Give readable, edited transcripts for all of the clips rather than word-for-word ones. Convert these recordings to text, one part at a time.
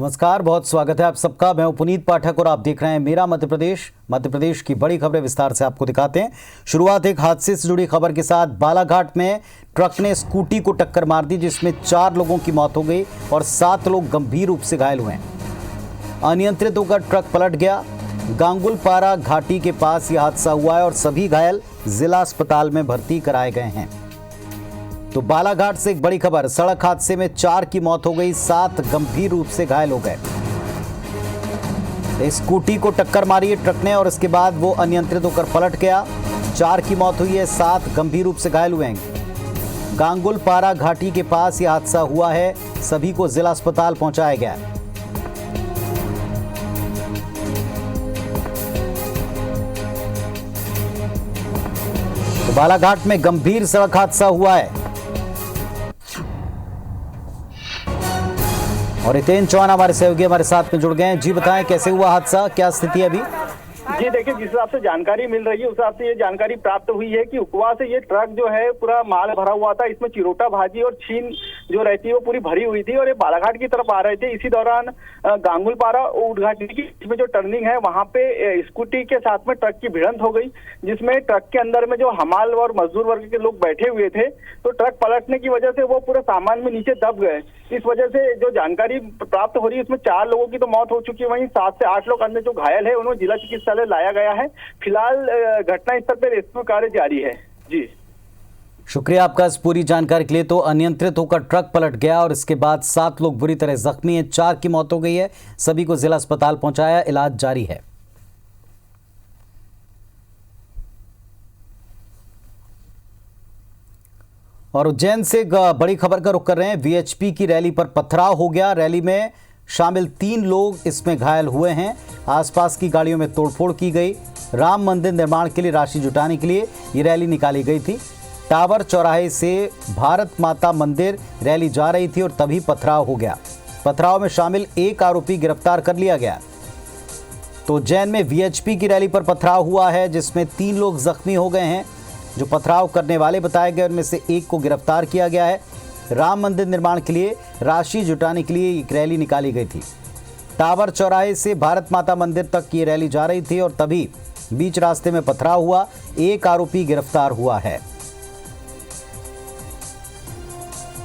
नमस्कार, बहुत स्वागत है आप सबका। मैं हूं पुनीत पाठक और आप देख रहे हैं मेरा मध्य प्रदेश। मध्य प्रदेश की बड़ी खबरें विस्तार से आपको दिखाते हैं। शुरुआत एक हादसे से जुड़ी खबर के साथ। बालाघाट में ट्रक ने स्कूटी को टक्कर मार दी, जिसमें 4 लोगों की मौत हो गई और 7 लोग गंभीर रूप से घायल हुए हैं। अनियंत्रित होकर ट्रक पलट गया। गांगुलपारा घाटी के पास यह हादसा हुआ है और सभी घायल जिला अस्पताल में भर्ती कराए गए हैं। तो बालाघाट से एक बड़ी खबर। सड़क हादसे में 4 की मौत हो गई, 7 गंभीर रूप से घायल हो गए। स्कूटी को टक्कर मारी है ट्रक ने और इसके बाद वो अनियंत्रित होकर पलट गया। 4 की मौत हुई है, 7 गंभीर रूप से घायल हुए हैं। गांगुलपारा घाटी के पास यह हादसा हुआ है। सभी को जिला अस्पताल पहुंचाया गया है। तो बालाघाट में गंभीर सड़क हादसा हुआ है और हितेन चौहान हमारे सहयोगी हमारे साथ में जुड़ गए हैं। जी बताएं, कैसे हुआ हादसा, क्या स्थिति है अभी? जी देखिए, जिस हिसाब से जानकारी मिल रही है उस हिसाब से ये जानकारी प्राप्त हुई है कि उकवा से ये ट्रक जो है पूरा माल भरा हुआ था। इसमें चिरोटा भाजी और छीन जो रहती है वो पूरी भरी हुई थी और ये बालाघाट की तरफ आ रहे थे। इसी दौरान गांगुलपारा घाटी की इसमें जो टर्निंग है वहां पे स्कूटी के साथ में ट्रक की भिड़ंत हो गई, जिसमें ट्रक के अंदर में जो हमाल और मजदूर वर्ग के लोग बैठे हुए थे, तो ट्रक पलटने की वजह से वो पूरे सामान में नीचे दब गए। इस वजह से जो जानकारी प्राप्त हो रही है उसमें 4 लोगों की तो मौत हो चुकी है, वहीं 7 से 8 लोग अन्य जो घायल है उन्हें जिला चिकित्सालय लाया गया है। फिलहाल घटनास्थल पर रेस्क्यू कार्य जारी है। जी शुक्रिया आपका इस पूरी जानकारी के लिए। तो अनियंत्रित होकर ट्रक पलट गया और इसके बाद 7 लोग बुरी तरह जख्मी हैं, 4 की मौत हो गई है। सभी को जिला अस्पताल पहुंचाया, इलाज जारी है। और उज्जैन से बड़ी खबर का रुख कर रहे हैं। वीएचपी की रैली पर पथराव हो गया। रैली में शामिल 3 लोग इसमें घायल हुए हैं। आसपास की गाड़ियों में तोड़फोड़ की गई। राम मंदिर निर्माण के लिए राशि जुटाने के लिए ये रैली निकाली गई थी। टावर चौराहे से भारत माता मंदिर रैली जा रही थी और तभी पथराव हो गया। पथराव में शामिल एक आरोपी गिरफ्तार कर लिया गया। तो उज्जैन में वीएचपी की रैली पर पथराव हुआ है, जिसमें 3 लोग जख्मी हो गए हैं। जो पथराव करने वाले बताए गए उनमें से एक को गिरफ्तार किया गया है। राम मंदिर निर्माण के लिए राशि जुटाने के लिए एक रैली निकाली गई थी। टावर चौराहे से भारत माता मंदिर तक ये रैली जा रही थी और तभी बीच रास्ते में पथराव हुआ। एक आरोपी गिरफ्तार हुआ है।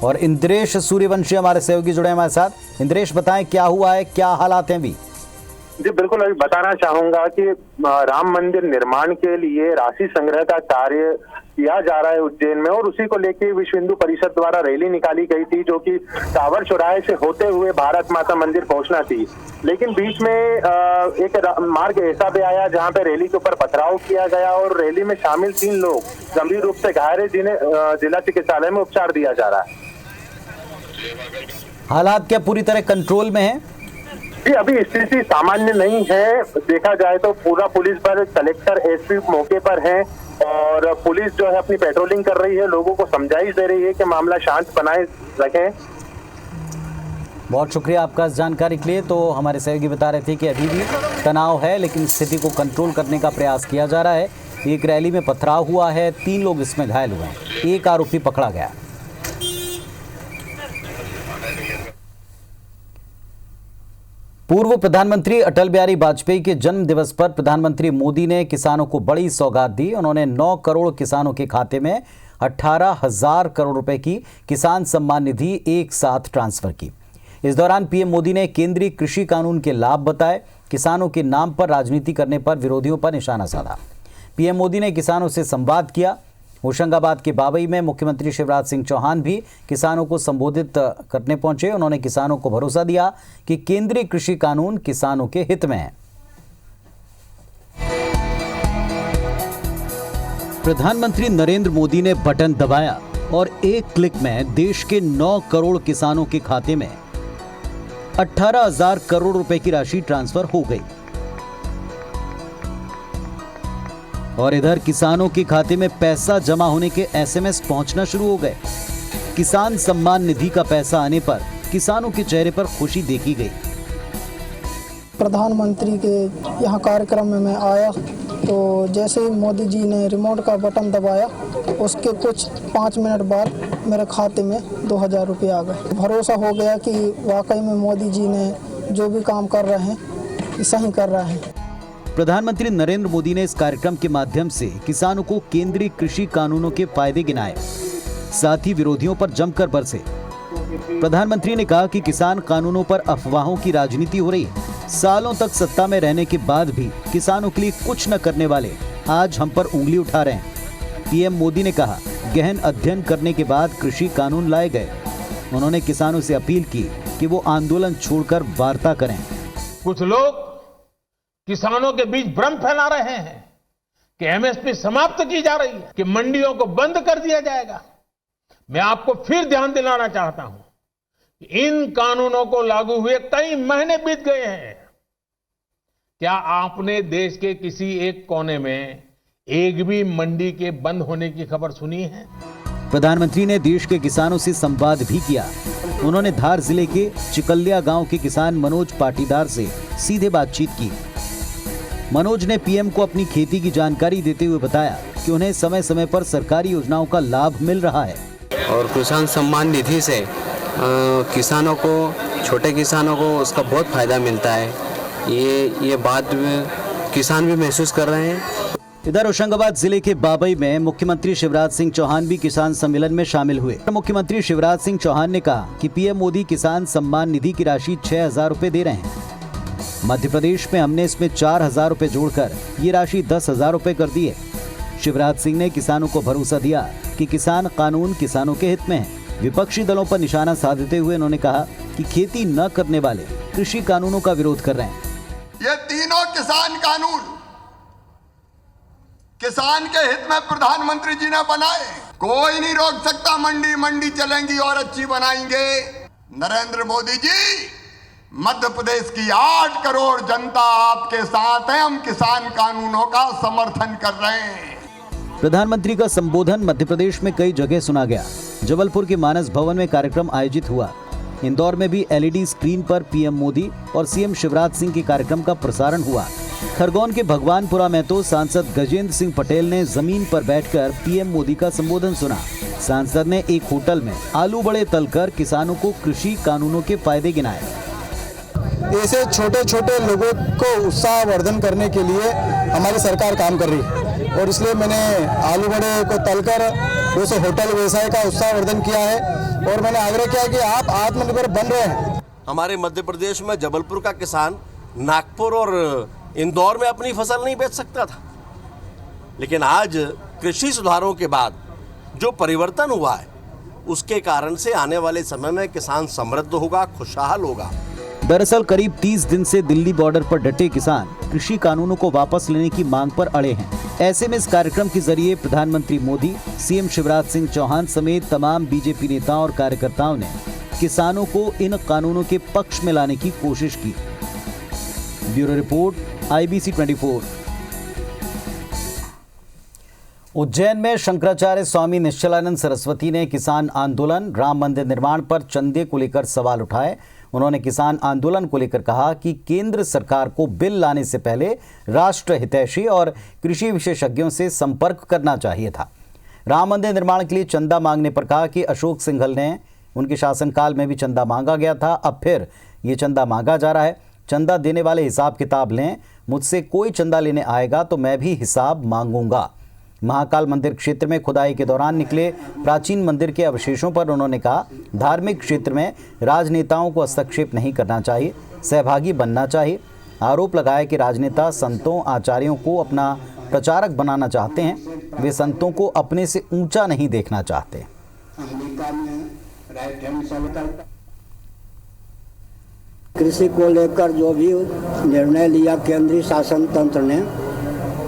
और इंद्रेश सूर्यवंशी हमारे सहयोगी जुड़े हमारे साथ। इंद्रेश बताएं, क्या हुआ है, क्या हालात हैं अभी? जी बिल्कुल, अभी बताना चाहूंगा कि राम मंदिर निर्माण के लिए राशि संग्रह का कार्य किया जा रहा है उज्जैन में और उसी को लेकर विश्व हिंदू परिषद द्वारा रैली निकाली गई थी, जो कि टावर चौराहे से होते हुए भारत माता मंदिर पहुंचना थी। लेकिन बीच में एक मार्ग ऐसा भी आया जहां पे रैली के ऊपर पथराव किया गया और रैली में शामिल 3 लोग गंभीर रूप से घायल है, जिन्हें जिला चिकित्सालय में उपचार दिया जा रहा है। हालात क्या पूरी तरह कंट्रोल में है? जी अभी स्थिति सामान्य नहीं है। देखा जाए तो पूरा पुलिस बल, कलेक्टर, एसपी मौके पर हैं और पुलिस जो है अपनी पेट्रोलिंग कर रही है, लोगों को समझाइश दे रही है कि मामला शांत बनाए रखें। बहुत शुक्रिया आपका इस जानकारी के लिए। तो हमारे सहयोगी बता रहे थे कि अभी भी तनाव है, लेकिन स्थिति को कंट्रोल करने का प्रयास किया जा रहा है। एक रैली में पथराव हुआ है, 3 लोग इसमें घायल हुए हैं, एक आरोपी पकड़ा गया। पूर्व प्रधानमंत्री अटल बिहारी वाजपेयी के जन्म दिवस पर प्रधानमंत्री मोदी ने किसानों को बड़ी सौगात दी। उन्होंने 9 करोड़ किसानों के खाते में 18,000 करोड़ रुपए की किसान सम्मान निधि एक साथ ट्रांसफर की। इस दौरान पीएम मोदी ने केंद्रीय कृषि कानून के लाभ बताए। किसानों के नाम पर राजनीति करने पर विरोधियों पर निशाना साधा। पीएम मोदी ने किसानों से संवाद किया। होशंगाबाद के बाबई में मुख्यमंत्री शिवराज सिंह चौहान भी किसानों को संबोधित करने पहुंचे। उन्होंने किसानों को भरोसा दिया कि केंद्रीय कृषि कानून किसानों के हित में है। प्रधानमंत्री नरेंद्र मोदी ने बटन दबाया और एक क्लिक में देश के 9 करोड़ किसानों के खाते में 18,000 करोड़ रुपए की राशि ट्रांसफर हो गई। और इधर किसानों के खाते में पैसा जमा होने के एसएमएस पहुंचना शुरू हो गए। किसान सम्मान निधि का पैसा आने पर किसानों के चेहरे पर खुशी देखी गई। प्रधानमंत्री के यहाँ कार्यक्रम में मैं आया तो जैसे ही मोदी जी ने रिमोट का बटन दबाया, उसके कुछ 5 मिनट बाद मेरे खाते में 2,000 रुपये आ गए। भरोसा हो गया कि वाकई में मोदी जी ने जो भी काम कर रहे हैं ये सही कर रहे हैं। प्रधानमंत्री नरेंद्र मोदी ने इस कार्यक्रम के माध्यम से किसानों को केंद्रीय कृषि कानूनों के फायदे गिनाए, साथ ही विरोधियों पर जमकर बरसे। प्रधानमंत्री ने कहा कि किसान कानूनों पर अफवाहों की राजनीति हो रही है। सालों तक सत्ता में रहने के बाद भी किसानों के लिए कुछ न करने वाले आज हम पर उंगली उठा रहे हैं। पीएम मोदी ने कहा, गहन अध्ययन करने के बाद कृषि कानून लाए गए। उन्होंने किसानों से अपील की कि वो आंदोलन छोड़कर वार्ता करें। कुछ लोग किसानों के बीच भ्रम फैला रहे हैं कि एमएसपी समाप्त की जा रही है, कि मंडियों को बंद कर दिया जाएगा। मैं आपको फिर ध्यान दिलाना चाहता हूं कि इन कानूनों को लागू हुए कई महीने बीत गए हैं। क्या आपने देश के किसी एक कोने में एक भी मंडी के बंद होने की खबर सुनी है? प्रधानमंत्री ने देश के किसानों से संवाद भी किया। उन्होंने धार जिले के चिकलिया गांव के किसान मनोज पाटीदार से सीधे बातचीत की। मनोज ने पीएम को अपनी खेती की जानकारी देते हुए बताया कि उन्हें समय समय पर सरकारी योजनाओं का लाभ मिल रहा है और किसान सम्मान निधि से किसानों को, छोटे किसानों को उसका बहुत फायदा मिलता है। ये बात किसान भी महसूस कर रहे हैं। इधर होशंगाबाद जिले के बाबई में मुख्यमंत्री शिवराज सिंह चौहान भी किसान सम्मेलन में शामिल हुए। मुख्यमंत्री शिवराज सिंह चौहान ने कहा कि पीएम मोदी किसान सम्मान निधि की राशि 6,000 रुपए दे रहे हैं। मध्य प्रदेश में हमने इसमें 4,000 रुपए जोड़कर ये राशि 10,000 रुपए कर दी है। शिवराज सिंह ने किसानों को भरोसा दिया कि किसान कानून किसानों के हित में है। विपक्षी दलों पर निशाना साधते हुए उन्होंने कहा कि खेती न करने वाले कृषि कानूनों का विरोध कर रहे हैं। ये तीनों किसान कानून किसान के हित में प्रधानमंत्री जी ने बनाए। कोई नहीं रोक सकता। मंडी चलेंगी और अच्छी बनाएंगे। नरेंद्र मोदी जी, मध्य प्रदेश की 8 करोड़ जनता आपके साथ है। हम किसान कानूनों का समर्थन कर रहे हैं। प्रधानमंत्री का संबोधन मध्य प्रदेश में कई जगह सुना गया। जबलपुर के मानस भवन में कार्यक्रम आयोजित हुआ। इंदौर में भी एलईडी स्क्रीन पर पीएम मोदी और सीएम शिवराज सिंह के कार्यक्रम का प्रसारण हुआ। खरगोन के भगवानपुरा में तो सांसद गजेंद्र सिंह पटेल ने जमीन पर बैठकर पीएम मोदी का संबोधन सुना। सांसद ने एक होटल में आलू बड़े तलकर किसानों को कृषि कानूनों के फायदे गिनाए। ऐसे छोटे छोटे लोगों को उत्साह वर्धन करने के लिए हमारी सरकार काम कर रही है और इसलिए मैंने आलू बड़े को तलकर वैसे होटल व्यवसाय का उत्साह वर्धन किया है और मैंने आग्रह किया कि आप आत्मनिर्भर बन रहे हैं। हमारे मध्य प्रदेश में जबलपुर का किसान नागपुर और इंदौर में अपनी फसल नहीं बेच सकता था, लेकिन आज कृषि सुधारों के बाद जो परिवर्तन हुआ है उसके कारण से आने वाले समय में किसान समृद्ध होगा, खुशहाल होगा। दरअसल करीब 30 दिन से दिल्ली बॉर्डर पर डटे किसान कृषि कानूनों को वापस लेने की मांग पर अड़े हैं। ऐसे में इस कार्यक्रम के जरिए प्रधानमंत्री मोदी, सीएम शिवराज सिंह चौहान समेत तमाम बीजेपी नेताओं और कार्यकर्ताओं ने किसानों को इन कानूनों के पक्ष में लाने की कोशिश की। Bureau report, IBC 24। उज्जैन में शंकराचार्य स्वामी निश्चलानंद सरस्वती ने किसान आंदोलन, राम मंदिर निर्माण पर चंदे को लेकर सवाल उठाए। उन्होंने किसान आंदोलन को लेकर कहा कि केंद्र सरकार को बिल लाने से पहले राष्ट्र हितैषी और कृषि विशेषज्ञों से संपर्क करना चाहिए था। राम मंदिर निर्माण के लिए चंदा मांगने पर कहा कि अशोक सिंघल ने उनके शासनकाल में भी चंदा मांगा गया था, अब फिर ये चंदा मांगा जा रहा है। चंदा देने वाले हिसाब किताब लें, मुझसे कोई चंदा लेने आएगा तो मैं भी हिसाब मांगूंगा। महाकाल मंदिर क्षेत्र में खुदाई के दौरान निकले प्राचीन मंदिर के अवशेषों पर उन्होंने कहा, धार्मिक क्षेत्र में राजनेताओं को हस्तक्षेप नहीं करना चाहिए, सहभागी बनना चाहिए। आरोप लगाया कि राजनेता संतों, आचार्यों को अपना प्रचारक बनाना चाहते हैं, वे संतों को अपने से ऊंचा नहीं देखना चाहते। कृषि को लेकर जो भी निर्णय लिया केंद्रीय शासन तंत्र ने,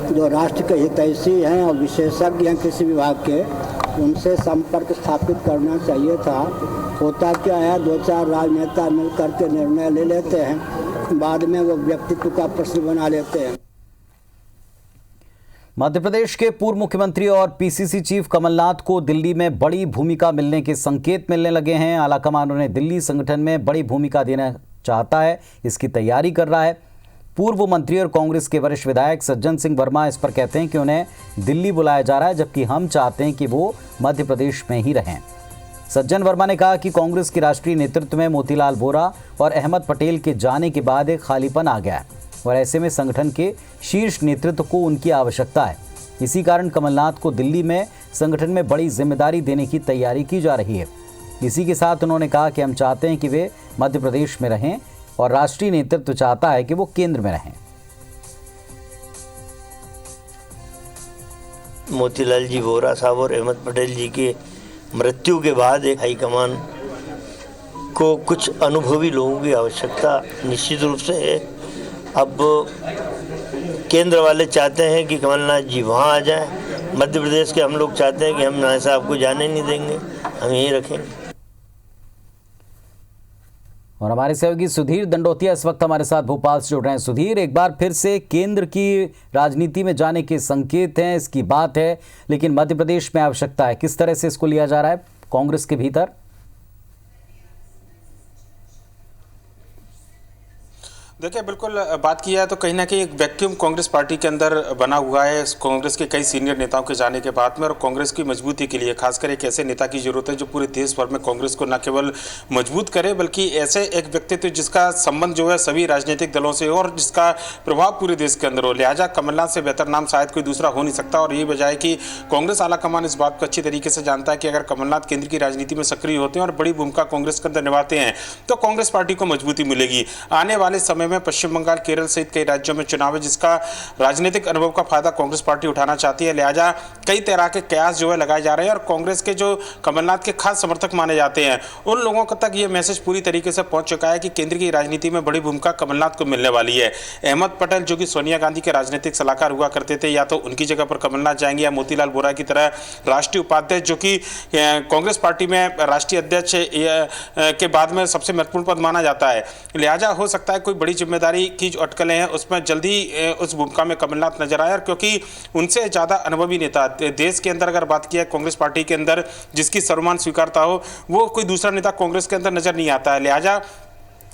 जो राष्ट्र के हितैषी हैं और विशेषज्ञ हैं कृषि विभाग के, उनसे संपर्क स्थापित करना चाहिए था। होता क्या है, 2-4 राजनेता मिल करके निर्णय ले लेते हैं, बाद में वो व्यक्तित्व का प्रश्न बना लेते हैं। मध्य प्रदेश के पूर्व मुख्यमंत्री और पीसीसी चीफ कमलनाथ को दिल्ली में बड़ी भूमिका मिलने के संकेत मिलने लगे हैं। आलाकमान उन्हें दिल्ली संगठन में बड़ी भूमिका देना चाहता है, इसकी तैयारी कर रहा है। पूर्व मंत्री और कांग्रेस के वरिष्ठ विधायक सज्जन सिंह वर्मा इस पर कहते हैं कि उन्हें दिल्ली बुलाया जा रहा है, जबकि हम चाहते हैं कि वो मध्य प्रदेश में ही रहें। सज्जन वर्मा ने कहा कि कांग्रेस के राष्ट्रीय नेतृत्व में मोतीलाल वोरा और अहमद पटेल के जाने के बाद एक खालीपन आ गया है और ऐसे में संगठन के शीर्ष नेतृत्व को उनकी आवश्यकता है। इसी कारण कमलनाथ को दिल्ली में संगठन में बड़ी जिम्मेदारी देने की तैयारी की जा रही है। इसी के साथ उन्होंने कहा कि हम चाहते हैं कि वे मध्य प्रदेश में रहें और राष्ट्रीय नेतृत्व चाहता है कि वो केंद्र में रहें। मोतीलाल जी वोरा साहब और अहमद पटेल जी की मृत्यु के बाद एक हाईकमान को कुछ अनुभवी लोगों की आवश्यकता निश्चित रूप से है। अब केंद्र वाले चाहते हैं कि कमलनाथ जी वहाँ आ जाएं, मध्य प्रदेश के हम लोग चाहते हैं कि हम नायब साहब को जाने नहीं देंगे, हम यहीं रखेंगे। और हमारे सहयोगी सुधीर दंडोतिया इस वक्त हमारे साथ भोपाल से जुड़ रहे हैं। सुधीर, एक बार फिर से केंद्र की राजनीति में जाने के संकेत हैं, इसकी बात है, लेकिन मध्य प्रदेश में आवश्यकता है। किस तरह से इसको लिया जा रहा है कांग्रेस के भीतर? देखिए, बिल्कुल बात की जाए तो कहीं ना कहीं एक वैक्यूम कांग्रेस पार्टी के अंदर बना हुआ है कांग्रेस के कई सीनियर नेताओं के जाने के बाद में, और कांग्रेस की मजबूती के लिए खासकर एक ऐसे नेता की जरूरत है जो पूरे देश भर में कांग्रेस को न केवल मजबूत करे बल्कि ऐसे एक व्यक्तित्व जिसका संबंध जो है सभी राजनीतिक दलों से और जिसका प्रभाव पूरे देश के अंदर हो। लिहाजा कमलनाथ से बेहतर नाम शायद कोई दूसरा हो नहीं सकता, और यही वजह है कि कांग्रेस आलाकमान इस बात को अच्छी तरीके से जानता है कि अगर कमलनाथ केंद्र की राजनीति में सक्रिय होते हैं और बड़ी भूमिका कांग्रेस के अंदर निभाते हैं तो कांग्रेस पार्टी को मजबूती मिलेगी। आने वाले समय में पश्चिम बंगाल, केरल सहित कई राज्यों में चुनाव है जिसका राजनीतिक अनुभव का फायदा कांग्रेस पार्टी उठाना चाहती है। लिहाजा कई तरह के कयास जो है लगाए जा रहे हैं, और कांग्रेस के जो कमलनाथ के खास समर्थक माने जाते हैं उन लोगों तक ये मैसेज पूरी तरीके से पहुंच चुका है कि केंद्र की राजनीति में बड़ी भूमिका कमलनाथ को मिलने वाली है। अहमद पटेल जो कि सोनिया गांधी के राजनीतिक सलाहकार हुआ करते थे, या तो उनकी जगह पर कमलनाथ जाएंगे, या मोतीलाल वोरा की तरह राष्ट्रीय उपाध्यक्ष जो कि कांग्रेस पार्टी में राष्ट्रीय अध्यक्ष के बाद में सबसे महत्वपूर्ण पद माना जाता है। लिहाजा हो सकता है कोई बड़ी जिम्मेदारी की जो अटकलें हैं उसमें जल्दी उस भूमिका में कमलनाथ नजर आए, और क्योंकि उनसे ज्यादा अनुभवी नेता देश के अंदर अगर बात की है कांग्रेस पार्टी के अंदर जिसकी सर्वमान स्वीकारता हो, वो कोई दूसरा नेता कांग्रेस के अंदर नजर नहीं आता है। लिहाजा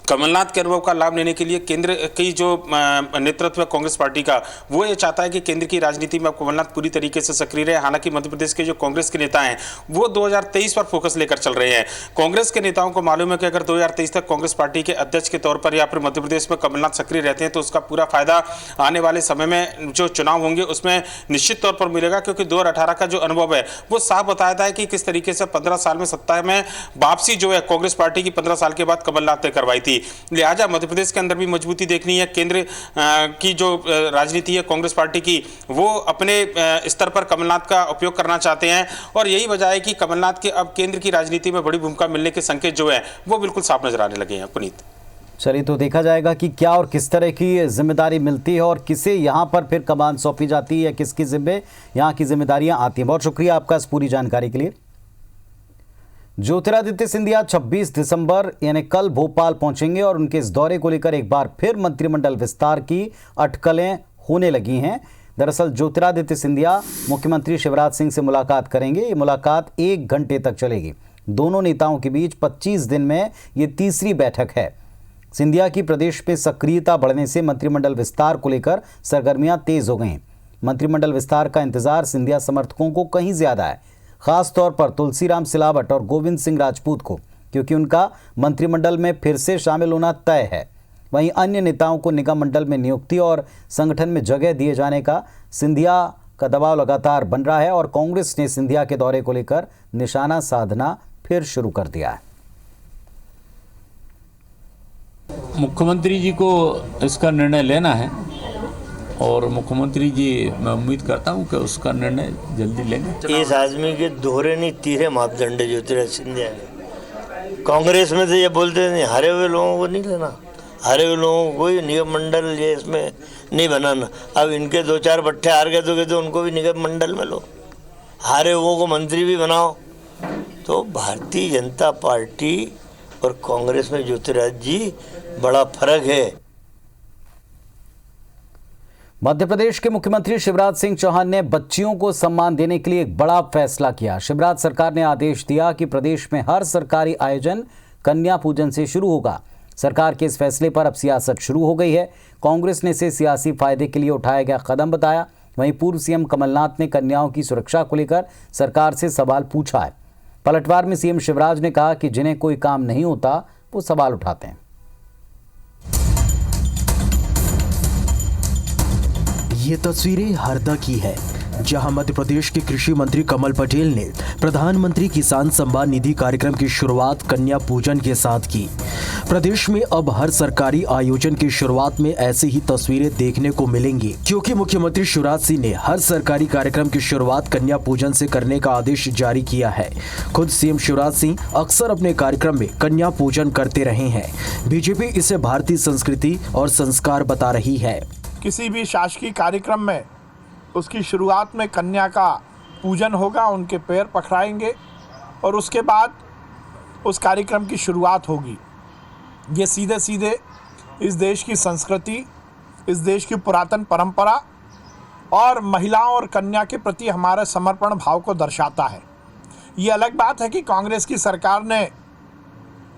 कमलनाथ के अनुभव का लाभ लेने के लिए केंद्र की जो नेतृत्व है कांग्रेस पार्टी का, वो ये चाहता है कि केंद्र की राजनीति में कमलनाथ पूरी तरीके से सक्रिय रहे। हालांकि मध्य प्रदेश के जो कांग्रेस के नेता हैं वो 2023 पर फोकस लेकर चल रहे हैं। कांग्रेस के नेताओं को मालूम है कि अगर 2023 तक कांग्रेस पार्टी के अध्यक्ष के तौर पर या फिर मध्य प्रदेश में कमलनाथ सक्रिय रहते हैं तो उसका पूरा फायदा आने वाले समय में जो चुनाव होंगे उसमें निश्चित तौर पर मिलेगा, क्योंकि 2018 का जो अनुभव है वो साफ बताया है कि किस तरीके से 15 साल में सत्ता में वापसी जो है कांग्रेस पार्टी की 15 साल के बाद कमलनाथ ने करवाई थी। लिहाजा मध्य प्रदेश के अंदर भी मजबूती देखनी है। केंद्र की जो राजनीति है कांग्रेस पार्टी की, वो अपने स्तर पर कमलनाथ का उपयोग करना चाहते हैं, और यही वजह है कि कमलनाथ के अब केंद्र की राजनीति में बड़ी भूमिका मिलने के संकेत जो है वो बिल्कुल साफ नजर आने लगे हैं। पुनीत, चलिए तो देखा जाएगा कि क्या और किस तरह की जिम्मेदारी मिलती है और किसे यहाँ पर फिर कमान सौंपी जाती है, किसकी जिम्मे यहाँ की जिम्मेदारियाँ आती हैं। बहुत शुक्रिया आपका इस पूरी जानकारी के लिए। ज्योतिरादित्य सिंधिया 26 दिसंबर यानी कल भोपाल पहुंचेंगे और उनके इस दौरे को लेकर एक बार फिर मंत्रिमंडल विस्तार की अटकलें होने लगी हैं। दरअसल ज्योतिरादित्य सिंधिया मुख्यमंत्री शिवराज सिंह से मुलाकात करेंगे। ये मुलाकात 1 घंटे तक चलेगी। दोनों नेताओं के बीच 25 दिन में ये तीसरी बैठक है। सिंधिया की प्रदेश में सक्रियता बढ़ने से मंत्रिमंडल विस्तार को लेकर सरगर्मियां तेज हो गई। मंत्रिमंडल विस्तार का इंतजार सिंधिया समर्थकों को कहीं ज्यादा है, खास तौर पर तुलसीराम सिलावट और गोविंद सिंह राजपूत को, क्योंकि उनका मंत्रिमंडल में फिर से शामिल होना तय है। वहीं अन्य नेताओं को निगम मंडल में नियुक्ति और संगठन में जगह दिए जाने का सिंधिया का दबाव लगातार बन रहा है, और कांग्रेस ने सिंधिया के दौरे को लेकर निशाना साधना फिर शुरू कर दिया है। मुख्यमंत्री जी को इसका निर्णय लेना है, और मुख्यमंत्री जी मैं उम्मीद करता हूं कि उसका निर्णय जल्दी लेंगे। इस आदमी के दोहरे नहीं तीसरे मापदंड ज्योतिरादित्य सिंधिया ने कांग्रेस में से ये बोलते नहीं, हारे हुए लोगों को नहीं लेना, हारे हुए लोगों को ही निगम मंडल ये इसमें नहीं बनाना। अब इनके 2-4 बट्ठे हार गए तो कहते उनको भी निगम मंडल में लो, हारे हुओं को मंत्री भी बनाओ। तो भारतीय जनता पार्टी और कांग्रेस में ज्योतिरादित्य जी बड़ा फर्क है। मध्य प्रदेश के मुख्यमंत्री शिवराज सिंह चौहान ने बच्चियों को सम्मान देने के लिए एक बड़ा फैसला किया। शिवराज सरकार ने आदेश दिया कि प्रदेश में हर सरकारी आयोजन कन्या पूजन से शुरू होगा। सरकार के इस फैसले पर अब सियासत शुरू हो गई है। कांग्रेस ने इसे सियासी फायदे के लिए उठाया गया कदम बताया। वहीं पूर्व सीएम कमलनाथ ने कन्याओं की सुरक्षा को लेकर सरकार से सवाल पूछा है। पलटवार में सीएम शिवराज ने कहा कि जिन्हें कोई काम नहीं होता वो सवाल उठाते हैं। ये तस्वीरें हरदा की है, जहां मध्य प्रदेश के कृषि मंत्री कमल पटेल ने प्रधानमंत्री किसान सम्मान निधि कार्यक्रम की शुरुआत कन्या पूजन के साथ की। प्रदेश में अब हर सरकारी आयोजन की शुरुआत में ऐसी ही तस्वीरें देखने को मिलेंगी, क्योंकि मुख्यमंत्री शिवराज सिंह ने हर सरकारी कार्यक्रम की शुरुआत कन्या पूजन से करने का आदेश जारी किया है। खुद सीएम शिवराज सिंह अक्सर अपने कार्यक्रम में कन्या पूजन करते रहे हैं। बीजेपी इसे भारतीय संस्कृति और संस्कार बता रही है। किसी भी शासकीय कार्यक्रम में उसकी शुरुआत में कन्या का पूजन होगा, उनके पैर पखराएंगे और उसके बाद उस कार्यक्रम की शुरुआत होगी। ये सीधे सीधे इस देश की संस्कृति, इस देश की पुरातन परंपरा और महिलाओं और कन्या के प्रति हमारे समर्पण भाव को दर्शाता है। ये अलग बात है कि कांग्रेस की सरकार ने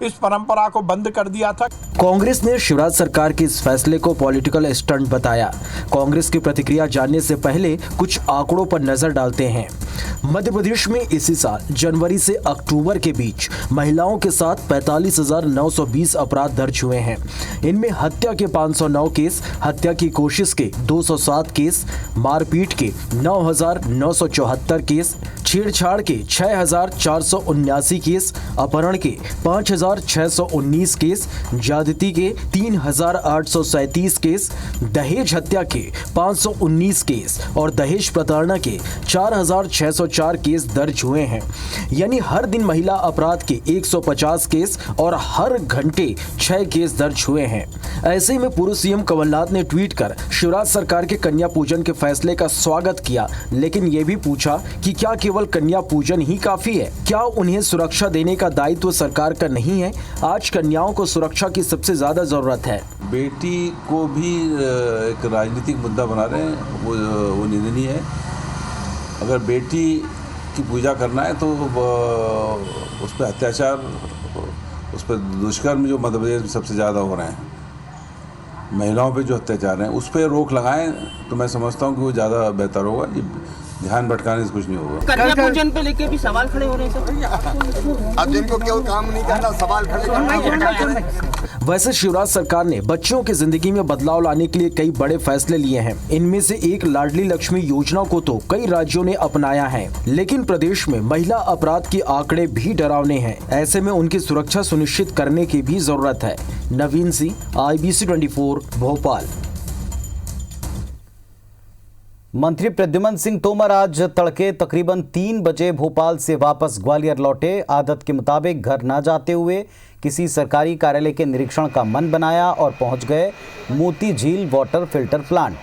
इस परंपरा को बंद कर दिया था। कांग्रेस ने शिवराज सरकार के इस फैसले को पॉलिटिकल स्टंट बताया। कांग्रेस की प्रतिक्रिया जानने से पहले कुछ आंकड़ों पर नजर डालते हैं। मध्य प्रदेश में इसी साल जनवरी से अक्टूबर के बीच महिलाओं के साथ 45,920 अपराध दर्ज हुए हैं। इनमें हत्या के 509 केस, हत्या की कोशिश के 207 केस, मारपीट के 9,974 केस, छेड़छाड़ के 6,479 केस, अपहरण के 5,619 केस, ज्यादती के 3,837 केस, दहेज हत्या के 519 केस और दहेज प्रताड़ना के 4,604 केस दर्ज हुए हैं। यानी हर दिन महिला अपराध के 150 केस और हर घंटे 6 केस दर्ज हुए हैं। ऐसे में पूर्व सीएम कमलनाथ ने ट्वीट कर शिवराज सरकार के कन्या पूजन के फैसले का स्वागत किया, लेकिन ये भी पूछा कि क्या केवल कन्या पूजन ही काफी है? क्या उन्हें सुरक्षा देने का दायित्व सरकार का नहीं है? आज कन्याओं को सुरक्षा की सबसे ज्यादा जरूरत है। बेटी को भी एक राजनीतिक मुद्दा बना रहे हैं, वो निंदनीय है। अगर बेटी की पूजा करना है तो उस पर अत्याचार, उस पर दुष्कर्म जो मध्य प्रदेश में सबसे ज़्यादा हो रहे हैं, महिलाओं पे जो अत्याचार हैं उस पर रोक लगाएं तो मैं समझता हूँ कि वो ज़्यादा बेहतर होगा। ये ध्यान भटकाने से कुछ नहीं होगा। कन्या पूजन पे लेके भी सवाल खड़े हो रहे हैं। अब जिनको क्यों काम नहीं करना, सवाल खड़े करना। वैसे शिवराज सरकार ने बच्चों की जिंदगी में बदलाव लाने के लिए कई बड़े फैसले लिए हैं। इनमें से एक लाडली लक्ष्मी योजना को तो कई राज्यों ने अपनाया है, लेकिन प्रदेश में महिला अपराध के आंकड़े भी डरावने हैं। ऐसे में उनकी सुरक्षा सुनिश्चित करने की भी जरूरत है। नवीन सिंह, IBC 24, भोपाल। मंत्री प्रद्युमन सिंह तोमर आज तड़के तकरीबन 3 बजे भोपाल से वापस ग्वालियर लौटे। आदत के मुताबिक घर न जाते हुए किसी सरकारी कार्यालय के निरीक्षण का मन बनाया और पहुंच गए मोती झील वाटर फिल्टर प्लांट।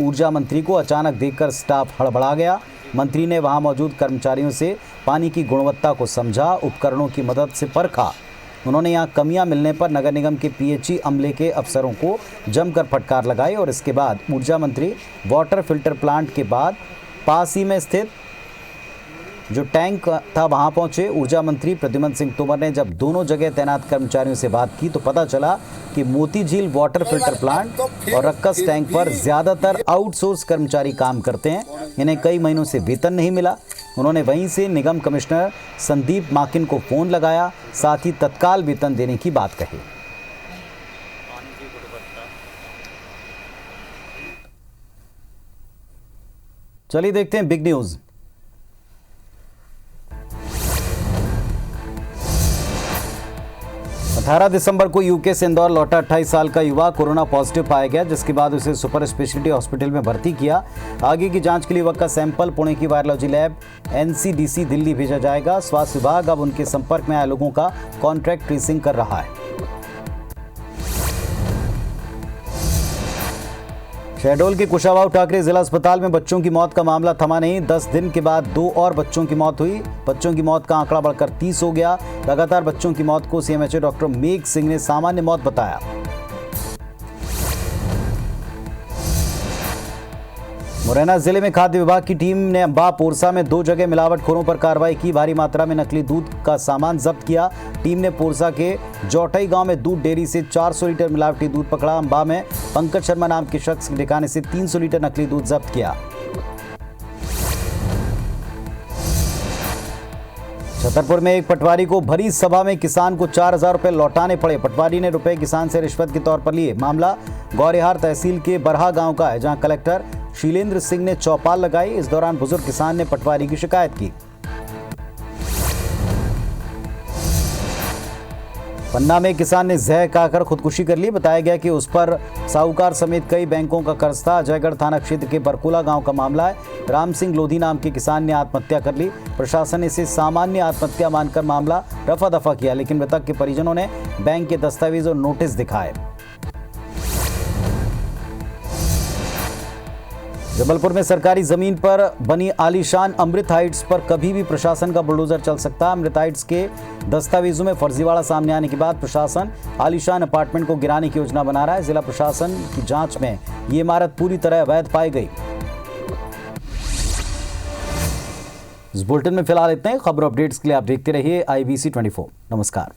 ऊर्जा मंत्री को अचानक देखकर स्टाफ हड़बड़ा गया। मंत्री ने वहां मौजूद कर्मचारियों से पानी की गुणवत्ता को समझा, उपकरणों की मदद से परखा। उन्होंने यहां कमियां मिलने पर नगर निगम के PHE अमले के अफसरों को जमकर फटकार लगाई और इसके बाद ऊर्जा मंत्री वाटर फिल्टर प्लांट के बाद पास ही में स्थित जो टैंक था वहां पहुंचे। ऊर्जा मंत्री प्रद्युमन सिंह तोमर ने जब दोनों जगह तैनात कर्मचारियों से बात की तो पता चला कि मोती झील वाटर फिल्टर प्लांट और रक्कस टैंक पर ज्यादातर आउटसोर्स कर्मचारी काम करते हैं। इन्हें कई महीनों से वेतन नहीं मिला। उन्होंने वहीं से निगम कमिश्नर संदीप माकिन को फोन लगाया, साथ ही तत्काल वेतन देने की बात कही। चलिए देखते हैं बिग न्यूज। 18 दिसंबर को यूके से इंदौर लौटा 28 साल का युवा कोरोना पॉजिटिव पाया गया, जिसके बाद उसे सुपर स्पेशलिटी हॉस्पिटल में भर्ती किया। आगे की जांच के लिए युवक का सैंपल पुणे की वायरोलॉजी लैब NCDC दिल्ली भेजा जाएगा। स्वास्थ्य विभाग अब उनके संपर्क में आए लोगों का कॉन्ट्रैक्ट ट्रेसिंग कर रहा है। शहडोल के कुशाभाऊ ठाकरे जिला अस्पताल में बच्चों की मौत का मामला थमा नहीं। 10 दिन के बाद 2 और बच्चों की मौत हुई। बच्चों की मौत का आंकड़ा बढ़कर 30 हो गया। लगातार बच्चों की मौत को CMHO डॉक्टर मेघ सिंह ने सामान्य मौत बताया। मुरैना जिले में खाद्य विभाग की टीम ने अंबा पोरसा में 2 जगह मिलावटखोरों पर कार्रवाई की। भारी मात्रा में नकली दूध का सामान जब्त किया। टीम ने पोरसा के जौटई गांव में दूध डेयरी से 400 लीटर मिलावटी दूध पकड़ा। अंबा में पंकज शर्मा नाम के शख्स के ठिकाने से 300 लीटर नकली दूध जब्त किया। छतरपुर में एक पटवारी को भरी सभा में किसान को 4,000 रुपए लौटाने पड़े। पटवारी ने रुपए किसान से रिश्वत के तौर पर लिए। मामला गौरेहार तहसील के बरहा गांव का है, जहां कलेक्टर शीलेंद्र सिंह ने चौपाल लगाई। इस दौरान बुजुर्ग किसान ने पटवारी की शिकायत की। पन्ना में किसान ने जहर खाकर खुदकुशी कर ली। बताया गया कि उस पर साहूकार समेत कई बैंकों का कर्ज था। अजयगढ़ थाना क्षेत्र के बरकुला गांव का मामला है। राम सिंह लोधी नाम के किसान ने आत्महत्या कर ली। प्रशासन ने इसे सामान्य आत्महत्या मानकर मामला रफा दफा किया, लेकिन मृतक के परिजनों ने बैंक के दस्तावेज और नोटिस दिखाए। जबलपुर में सरकारी जमीन पर बनी आलीशान अमृत हाइट्स पर कभी भी प्रशासन का बुलडोजर चल सकता है। अमृत हाइट्स के दस्तावेजों में फर्जीवाड़ा सामने आने के बाद प्रशासन आलीशान अपार्टमेंट को गिराने की योजना बना रहा है। जिला प्रशासन की जांच में ये इमारत पूरी तरह अवैध पाई गई। इस बुलेटिन में फिलहाल इतना ही। खबर अपडेट्स के लिए आप देखते रहिए IBC 24। नमस्कार।